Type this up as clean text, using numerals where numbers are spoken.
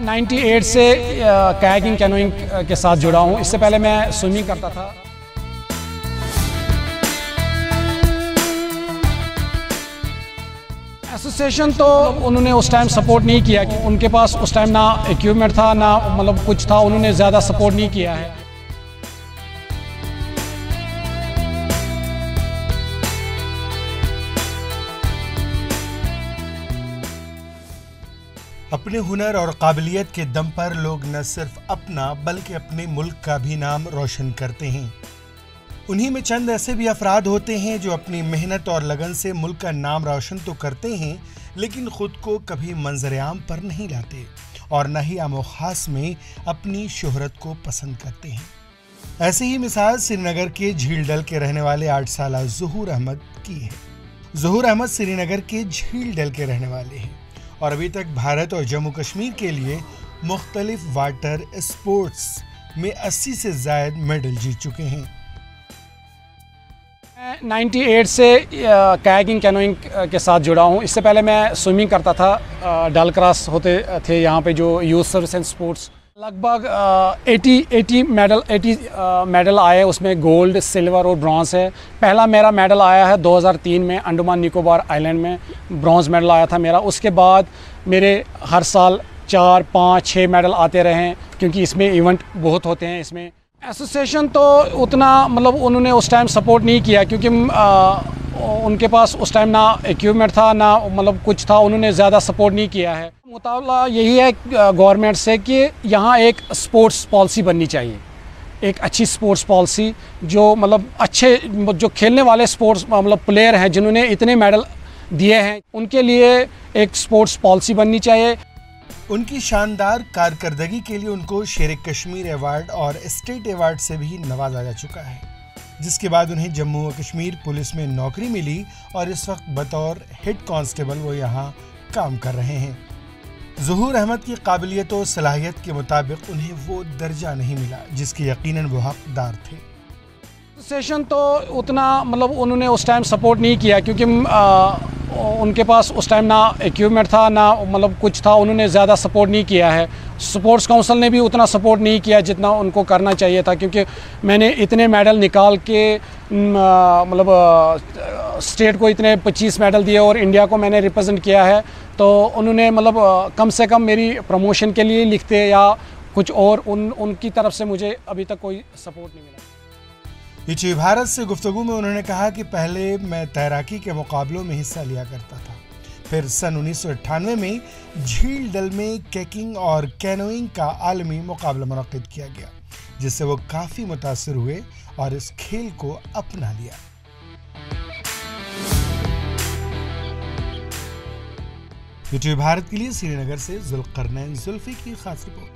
98 से kayaking canoeing के साथ जुड़ा हूँ। इससे पहले मैं स्विमिंग करता था। एसोसिएशन तो उन्होंने उस टाइम सपोर्ट नहीं किया कि उनके पास उस टाइम ना इक्विपमेंट था ना मतलब कुछ था, उन्होंने ज़्यादा सपोर्ट नहीं किया है। अपने हुनर और काबिलियत के दम पर लोग न सिर्फ अपना बल्कि अपने मुल्क का भी नाम रोशन करते हैं। उन्हीं में चंद ऐसे भी अफराद होते हैं जो अपनी मेहनत और लगन से मुल्क का नाम रोशन तो करते हैं लेकिन खुद को कभी मंजर-ए-आम पर नहीं लाते और न ही आमो खास में अपनी शोहरत को पसंद करते हैं। ऐसी ही मिसाल श्रीनगर के झील डल के रहने वाले 8 साला ज़हूर अहमद की है। ज़हूर अहमद श्रीनगर के झील डल के रहने वाले हैं और अभी तक भारत और जम्मू कश्मीर के लिए मुख्तलिफ वाटर स्पोर्ट्स में 80 से ज़ायद मेडल जीत चुके हैं। मैं 98 से कायाकिंग कैनोइंग के साथ जुड़ा हूँ। इससे पहले मैं स्विमिंग करता था। डल क्रॉस होते थे यहाँ पे जो यूथ सर्विस एंड स्पोर्ट्स। लगभग 80 मेडल आए, उसमें गोल्ड, सिल्वर और ब्रॉन्ज है। पहला मेरा मेडल आया है 2003 में अंडमान निकोबार आइलैंड में, ब्रॉन्ज मेडल आया था मेरा। उसके बाद मेरे हर साल 4, 5, 6 मेडल आते रहे हैं क्योंकि इसमें इवेंट बहुत होते हैं। इसमें एसोसिएशन तो उतना मतलब उन्होंने उस टाइम सपोर्ट नहीं किया क्योंकि उनके पास उस टाइम ना इक्विपमेंट था ना मतलब कुछ था, उन्होंने ज़्यादा सपोर्ट नहीं किया है। मुताबिक यही है गवर्नमेंट से कि यहाँ एक स्पोर्ट्स पॉलिसी बननी चाहिए, एक अच्छी स्पोर्ट्स पॉलिसी जो मतलब अच्छे जो खेलने वाले स्पोर्ट्स मतलब प्लेयर हैं जिन्होंने इतने मेडल दिए हैं उनके लिए एक स्पोर्ट्स पॉलिसी बननी चाहिए। उनकी शानदार कारकर्दगी के लिए उनको शेर कश्मीर अवार्ड और स्टेट अवार्ड से भी नवाजा जा चुका है, जिसके बाद उन्हें जम्मू व कश्मीर पुलिस में नौकरी मिली और इस वक्त बतौर हेड कांस्टेबल वो यहाँ काम कर रहे हैं। ज़हूर अहमद की काबिलियत और सलाहियत के मुताबिक उन्हें वो दर्जा नहीं मिला जिसके यकीनन वो हकदार थे। एसोसिएशन तो उतना मतलब उन्होंने उस टाइम सपोर्ट नहीं किया क्योंकि उनके पास उस टाइम ना इक्विपमेंट था ना मतलब कुछ था, उन्होंने ज़्यादा सपोर्ट नहीं किया है। स्पोर्ट्स काउंसिल ने भी उतना सपोर्ट नहीं किया जितना उनको करना चाहिए था क्योंकि मैंने इतने मेडल निकाल के मतलब स्टेट को इतने 25 मेडल दिए और इंडिया को मैंने रिप्रेजेंट किया है, तो उन्होंने मतलब कम से कम मेरी प्रमोशन के लिए लिखते या कुछ और उनकी तरफ से मुझे अभी तक कोई सपोर्ट नहीं मिला। इची भारत से गुफ्तगू में उन्होंने कहा कि पहले मैं तैराकी के मुकाबलों में हिस्सा लिया करता था, फिर सन 1998 में झील डल में कायाकिंग और कैनोइंग का आलमी मुकाबला मुनक्किद किया गया जिससे वो काफ़ी मुतासिर हुए और इस खेल को अपना लिया। इची भारत के लिए श्रीनगर से जुल्करनैन जुल्फी की खास रिपोर्ट।